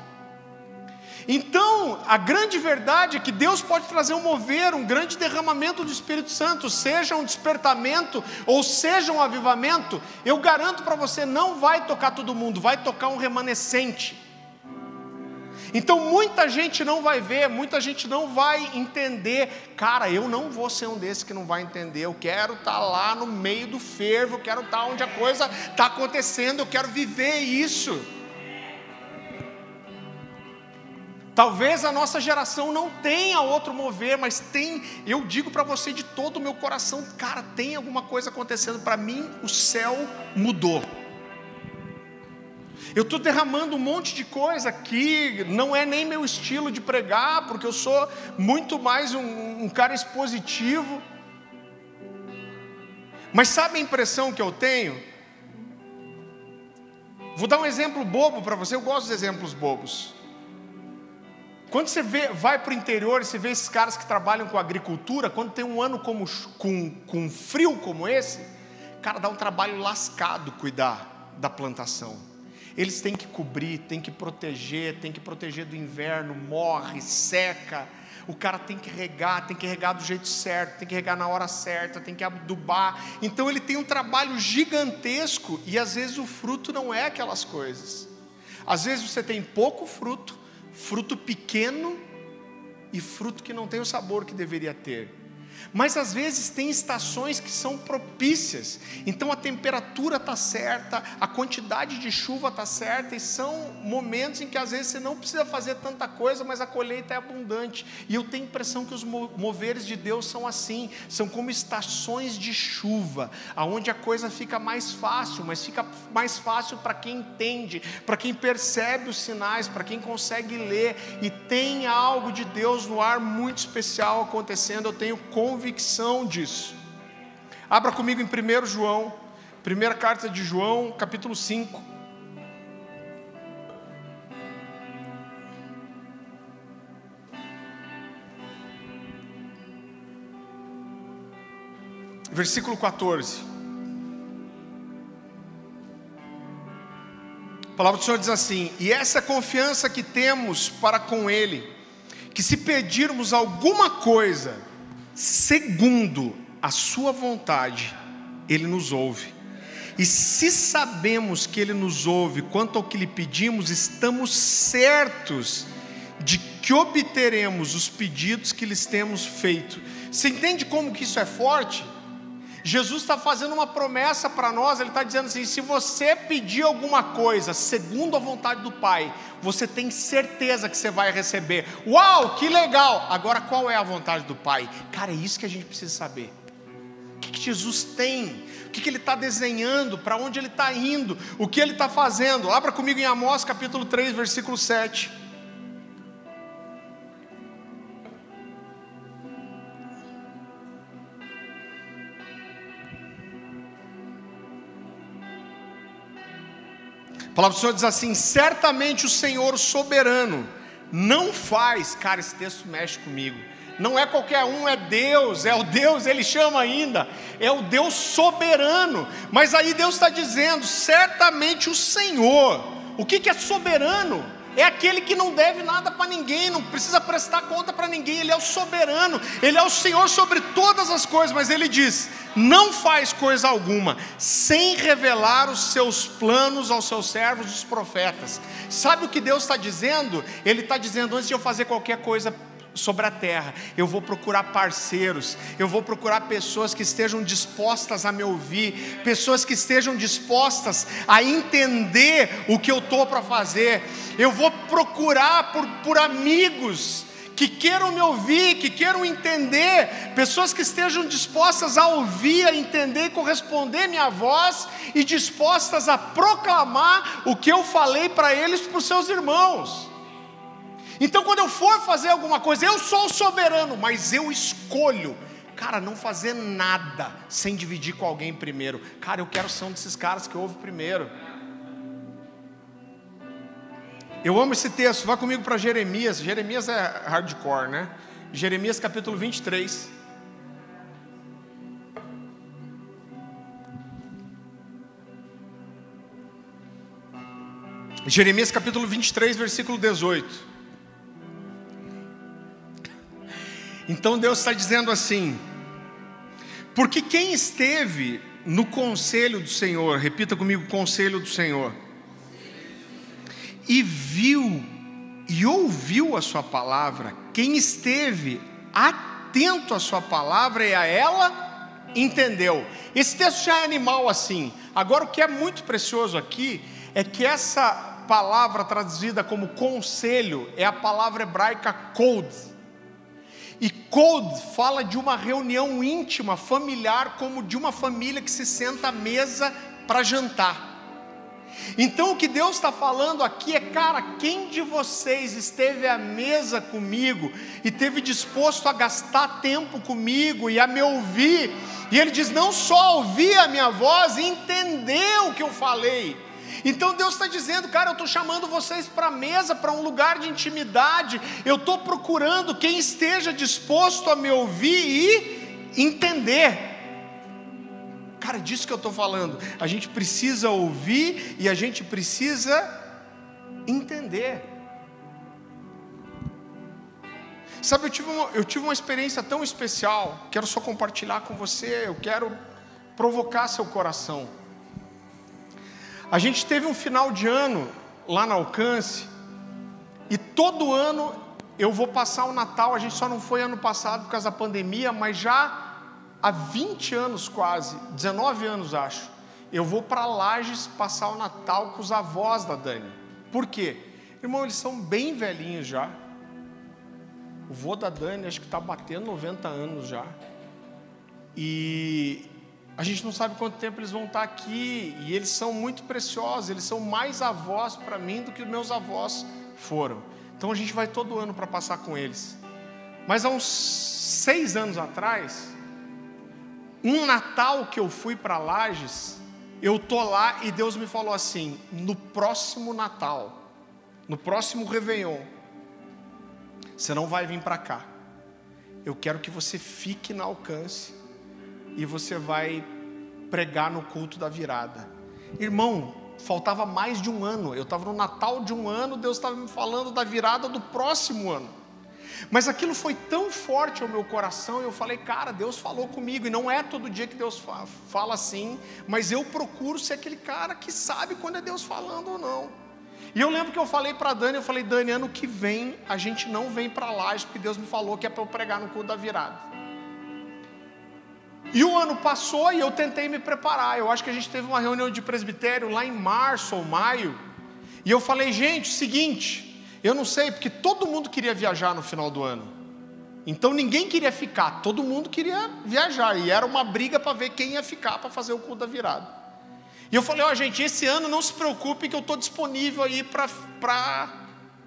Então, a grande verdade é que Deus pode trazer um mover, um grande derramamento do Espírito Santo, seja um despertamento ou seja um avivamento. Eu garanto para você, não vai tocar todo mundo, vai tocar um remanescente. Então muita gente não vai ver, muita gente não vai entender. Cara, eu não vou ser um desses que não vai entender. Eu quero estar lá no meio do fervo, eu quero estar onde a coisa está acontecendo, eu quero viver isso. Talvez a nossa geração não tenha outro mover, mas tem, eu digo para você de todo o meu coração, cara, tem alguma coisa acontecendo. Para mim, o céu mudou. Eu estou derramando um monte de coisa aqui, não é nem meu estilo de pregar, porque eu sou muito mais um cara expositivo. Mas sabe a impressão que eu tenho? Vou dar um exemplo bobo para você, eu gosto de exemplos bobos. Quando você vai para o interior e você vê esses caras que trabalham com agricultura, quando tem um ano com frio como esse, cara, dá um trabalho lascado cuidar da plantação. Eles têm que cobrir, têm que proteger do inverno, morre, seca. O cara tem que regar do jeito certo, tem que regar na hora certa, tem que adubar. Então ele tem um trabalho gigantesco e às vezes o fruto não é aquelas coisas. Às vezes você tem pouco fruto pequeno e fruto que não tem o sabor que deveria ter. Mas às vezes tem estações que são propícias, então a temperatura está certa, a quantidade de chuva está certa, e são momentos em que às vezes você não precisa fazer tanta coisa, mas a colheita é abundante. E eu tenho a impressão que os moveres de Deus são assim, são como estações de chuva, aonde a coisa fica mais fácil, mas fica mais fácil para quem entende, para quem percebe os sinais, para quem consegue ler, e tem algo de Deus no ar muito especial acontecendo. Eu tenho convicção disso. Abra comigo em 1 João, Primeira carta de João, capítulo 5. Versículo 14. A palavra do Senhor diz assim: e essa é a confiança que temos para com Ele, que se pedirmos alguma coisa, segundo a sua vontade, Ele nos ouve. E se sabemos que Ele nos ouve quanto ao que lhe pedimos, estamos certos de que obteremos os pedidos que lhes temos feito. Você entende como que isso é forte? Jesus está fazendo uma promessa para nós. Ele está dizendo assim: se você pedir alguma coisa segundo a vontade do Pai, você tem certeza que você vai receber. Uau, que legal! Agora, qual é a vontade do Pai? Cara, é isso que a gente precisa saber. O que Jesus tem? O que Ele está desenhando? Para onde Ele está indo? O que Ele está fazendo? Abra comigo em Amós capítulo 3, versículo 7. A palavra do Senhor diz assim: certamente o Senhor soberano não faz. Cara, esse texto mexe comigo. Não é qualquer um, é Deus, é o Deus, Ele chama ainda, é o Deus soberano. Mas aí Deus está dizendo: certamente o Senhor. O que é soberano? É aquele que não deve nada para ninguém, não precisa prestar conta para ninguém. Ele é o soberano, Ele é o Senhor sobre todas as coisas. Mas Ele diz: não faz coisa alguma sem revelar os seus planos aos seus servos, os profetas. Sabe o que Deus está dizendo? Ele está dizendo: antes de eu fazer qualquer coisa sobre a terra, eu vou procurar parceiros, eu vou procurar pessoas que estejam dispostas a me ouvir, pessoas que estejam dispostas a entender o que eu estou para fazer. Eu vou procurar por amigos que queiram me ouvir, que queiram entender, pessoas que estejam dispostas a ouvir, a entender e corresponder minha voz, e dispostas a proclamar o que eu falei para eles, para os seus irmãos. Então, quando eu for fazer alguma coisa, eu sou o soberano, mas eu escolho, cara, não fazer nada sem dividir com alguém primeiro. Cara, eu quero ser um desses caras que ouve primeiro. Eu amo esse texto. Vá comigo para Jeremias. Jeremias é hardcore, né? Jeremias capítulo 23. Jeremias capítulo 23, versículo 18. Então Deus está dizendo assim: porque quem esteve no conselho do Senhor, repita comigo, conselho do Senhor, e viu e ouviu a sua palavra, quem esteve atento à sua palavra e a ela entendeu. Esse texto já é animal assim. Agora, o que é muito precioso aqui é que essa palavra traduzida como conselho é a palavra hebraica kod. E kod fala de uma reunião íntima, familiar, como de uma família que se senta à mesa para jantar. Então o que Deus está falando aqui é: cara, quem de vocês esteve à mesa comigo e esteve disposto a gastar tempo comigo e a me ouvir? E Ele diz: não só ouvir a minha voz e entender o que eu falei. Então Deus está dizendo: cara, eu estou chamando vocês para a mesa, para um lugar de intimidade. Eu estou procurando quem esteja disposto a me ouvir e entender. Cara, disso que eu estou falando. A gente precisa ouvir e a gente precisa entender. Sabe, eu tive uma experiência tão especial. Quero só compartilhar com você. Eu quero provocar seu coração. A gente teve um final de ano lá na Alcance, e todo ano eu vou passar o Natal. A gente só não foi ano passado por causa da pandemia, mas já há 20 anos quase, 19 anos acho, eu vou para Lages passar o Natal com os avós da Dani. Por quê? Irmão, eles são bem velhinhos já. O vô da Dani acho que está batendo 90 anos já. E a gente não sabe quanto tempo eles vão estar aqui, e eles são muito preciosos, eles são mais avós para mim do que os meus avós foram. Então a gente vai todo ano para passar com eles. Mas há uns 6 anos atrás, um Natal que eu fui para Lages, eu tô lá e Deus me falou assim: no próximo Natal, no próximo Réveillon, você não vai vir para cá. Eu quero que você fique na Alcance e você vai pregar no culto da virada. Irmão, faltava mais de um ano. Eu estava no Natal de um ano, Deus estava me falando da virada do próximo ano. Mas aquilo foi tão forte ao meu coração, eu falei, cara, Deus falou comigo. E não é todo dia que Deus fala assim, mas eu procuro ser aquele cara que sabe quando é Deus falando ou não. E eu lembro que eu falei para a Dani, eu falei, Dani, ano que vem a gente não vem para Lages, porque Deus me falou que é para eu pregar no culto da virada. E o ano passou e eu tentei me preparar. Eu acho que a gente teve uma reunião de presbitério lá em março ou maio. E eu falei, gente, seguinte, eu não sei, porque todo mundo queria viajar no final do ano. Então ninguém queria ficar, todo mundo queria viajar. E era uma briga para ver quem ia ficar para fazer o culto da virada. E eu falei, ó, gente, esse ano não se preocupe que eu estou disponível aí para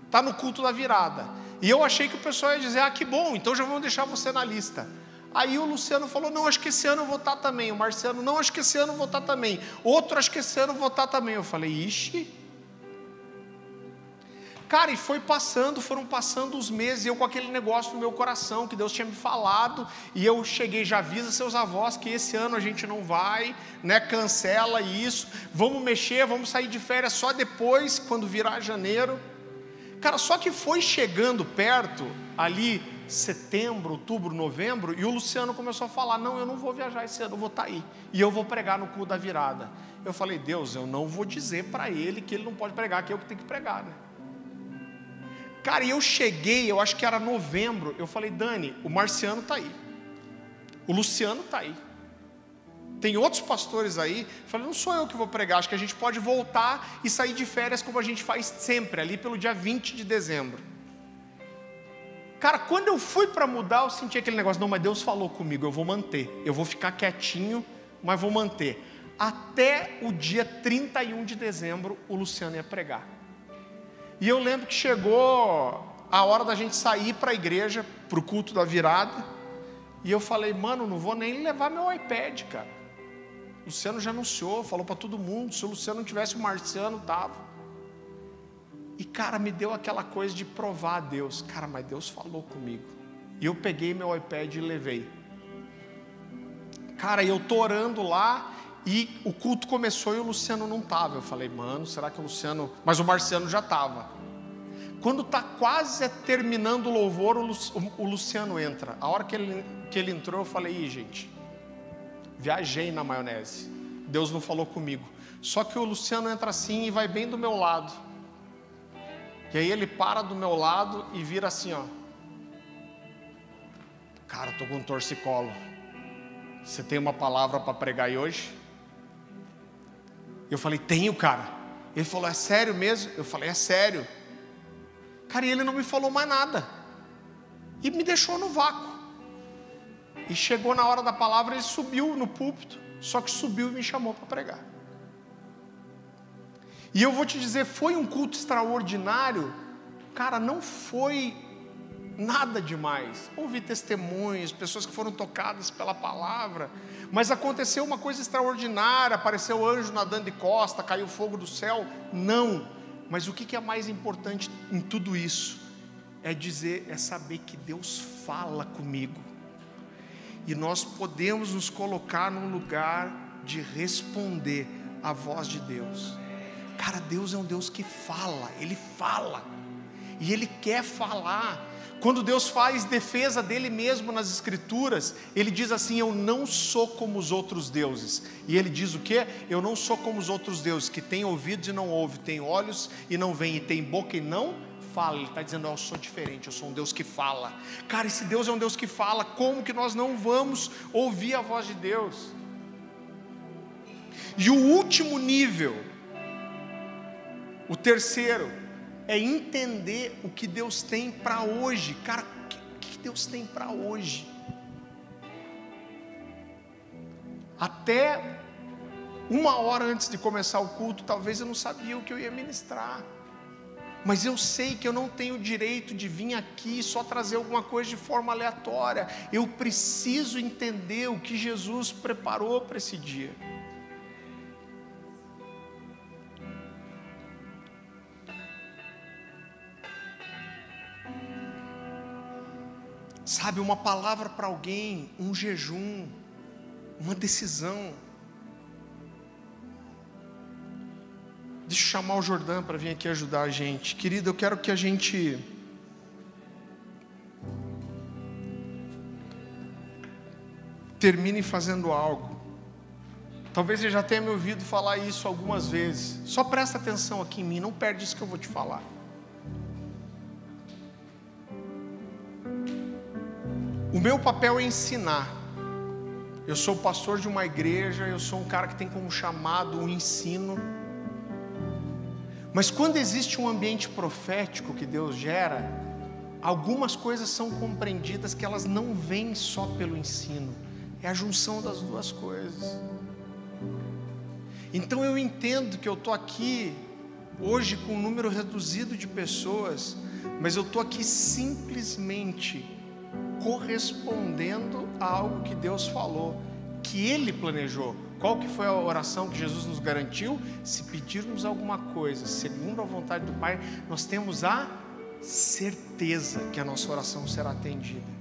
estar no culto da virada. E eu achei que o pessoal ia dizer, que bom, então já vamos deixar você na lista. Aí o Luciano falou, não, acho que esse ano eu vou estar também. O Marciano, não, acho que esse ano eu vou estar também. Outro, acho que esse ano eu vou estar também. Eu falei, ixi. Cara, e foram passando os meses, e eu com aquele negócio no meu coração, que Deus tinha me falado, e eu cheguei, já avisa seus avós que esse ano a gente não vai, né, cancela isso, vamos mexer, vamos sair de férias só depois, quando virar janeiro. Cara, só que foi chegando perto, ali, setembro, outubro, novembro, e o Luciano começou a falar, não, eu não vou viajar esse ano, eu vou estar aí, e eu vou pregar no culto da virada. Eu falei, Deus, eu não vou dizer para ele que ele não pode pregar, que eu que tenho que pregar, né? Cara, e eu cheguei, eu acho que era novembro, eu falei, Dani, o Marciano está aí, o Luciano está aí, tem outros pastores aí. Eu falei, não sou eu que vou pregar, acho que a gente pode voltar e sair de férias como a gente faz sempre, ali pelo dia 20 de dezembro. Cara, quando eu fui para mudar, eu senti aquele negócio, não, mas Deus falou comigo, eu vou manter, eu vou ficar quietinho, mas vou manter. Até o dia 31 de dezembro, o Luciano ia pregar. E eu lembro que chegou a hora da gente sair para a igreja, para o culto da virada, e eu falei, mano, não vou nem levar meu iPad, cara. O Luciano já anunciou, falou para todo mundo, se o Luciano não tivesse, o Marciano estava. E cara, me deu aquela coisa de provar a Deus, cara, mas Deus falou comigo. E eu peguei meu iPad e levei. Cara, eu tô orando lá, e o culto começou e o Luciano não estava. Eu falei, mano, será que o Luciano... Mas o Marciano já estava. Quando está quase terminando o louvor, o Luciano entra. A hora que ele entrou, eu falei, gente, viajei na maionese. Deus não falou comigo. Só que o Luciano entra assim e vai bem do meu lado. E aí ele para do meu lado e vira assim, ó. Cara, estou com um torcicolo. Você tem uma palavra para pregar aí hoje? Eu falei, tenho, cara. Ele falou, é sério mesmo? Eu falei, é sério. Cara, e ele não me falou mais nada. E me deixou no vácuo. E chegou na hora da palavra, ele subiu no púlpito. Só que subiu e me chamou para pregar. E eu vou te dizer, foi um culto extraordinário. Cara, não foi nada demais. Houve testemunhos, pessoas que foram tocadas pela palavra. Mas aconteceu uma coisa extraordinária. Apareceu o anjo nadando de costa, caiu fogo do céu. Não. Mas o que é mais importante em tudo isso? É saber que Deus fala comigo. E nós podemos nos colocar num lugar de responder à voz de Deus. Cara, Deus é um Deus que fala. Ele fala. E Ele quer falar. Quando Deus faz defesa dele mesmo nas Escrituras, Ele diz assim, eu não sou como os outros deuses. E Ele diz o quê? Eu não sou como os outros deuses, que têm ouvidos e não ouvem, têm olhos e não veem, e têm boca e não fala. Ele está dizendo, eu sou diferente, eu sou um Deus que fala. Cara, esse Deus é um Deus que fala, como que nós não vamos ouvir a voz de Deus? E o último nível, o terceiro, é entender o que Deus tem para hoje. Cara, o que Deus tem para hoje? Até uma hora antes de começar o culto, talvez eu não sabia o que eu ia ministrar. Mas eu sei que eu não tenho o direito de vir aqui só trazer alguma coisa de forma aleatória. Eu preciso entender o que Jesus preparou para esse dia. Sabe, uma palavra para alguém, um jejum, uma decisão. Deixa eu chamar o Jordão para vir aqui ajudar a gente. Querido, eu quero que a gente termine fazendo algo. Talvez você já tenha me ouvido falar isso algumas vezes. Só presta atenção aqui em mim, não perde isso que eu vou te falar. O meu papel é ensinar. Eu sou pastor de uma igreja, eu sou um cara que tem como chamado o ensino. Mas quando existe um ambiente profético que Deus gera, algumas coisas são compreendidas que elas não vêm só pelo ensino. É a junção das duas coisas. Então eu entendo que eu estou aqui hoje com um número reduzido de pessoas, mas eu estou aqui simplesmente correspondendo a algo que Deus falou, que Ele planejou. Qual que foi a oração que Jesus nos garantiu? Se pedirmos alguma coisa, segundo a vontade do Pai, nós temos a certeza que a nossa oração será atendida.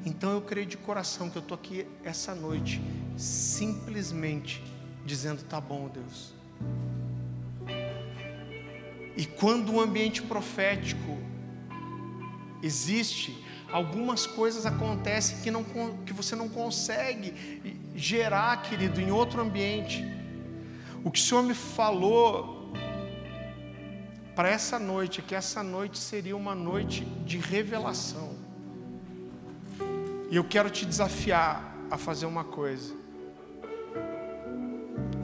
Então eu creio de coração que eu estou aqui essa noite, simplesmente dizendo, tá bom, Deus. E quando o ambiente profético existe, algumas coisas acontecem que você não consegue gerar, querido, em outro ambiente. O que o Senhor me falou para essa noite é que essa noite seria uma noite de revelação. E eu quero te desafiar a fazer uma coisa.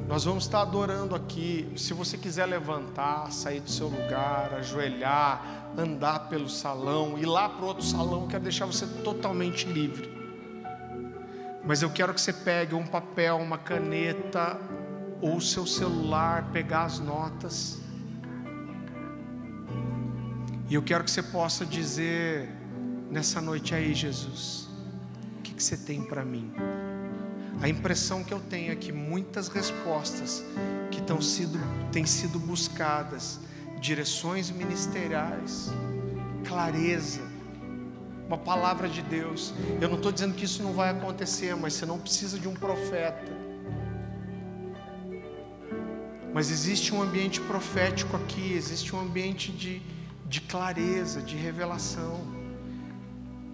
Nós vamos estar adorando aqui. Se você quiser levantar, sair do seu lugar, ajoelhar, andar pelo salão, ir lá para o outro salão, eu quero deixar você totalmente livre. Mas eu quero que você pegue um papel, uma caneta ou o seu celular, pegar as notas. E eu quero que você possa dizer nessa noite aí, Jesus, o que você tem para mim? A impressão que eu tenho é que muitas respostas que têm sido buscadas, direções ministeriais, clareza, uma palavra de Deus. Eu não estou dizendo que isso não vai acontecer, mas você não precisa de um profeta. Mas existe um ambiente profético aqui, existe um ambiente de clareza, de revelação.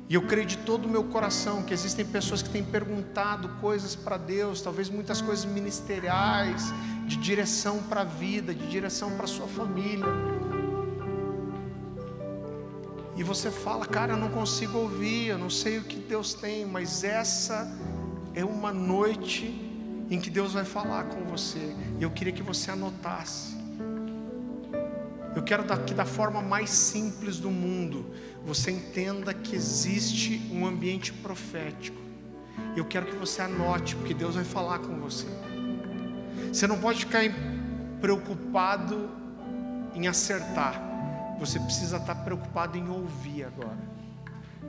E eu creio de todo o meu coração que existem pessoas que têm perguntado coisas para Deus, talvez muitas coisas ministeriais, de direção para a vida, de direção para a sua família. E você fala, cara, eu não consigo ouvir, eu não sei o que Deus tem, mas essa é uma noite em que Deus vai falar com você. E eu queria que você anotasse. Eu quero que da forma mais simples do mundo, você entenda que existe um ambiente profético. Eu quero que você anote, porque Deus vai falar com você. Você não pode ficar preocupado em acertar. Você precisa estar preocupado em ouvir agora.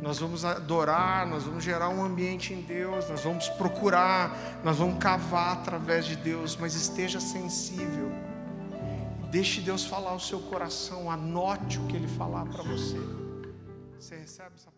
Nós vamos adorar, nós vamos gerar um ambiente em Deus, nós vamos procurar, nós vamos cavar através de Deus, mas esteja sensível. Deixe Deus falar ao seu coração, anote o que Ele falar para você. Você recebe essa palavra?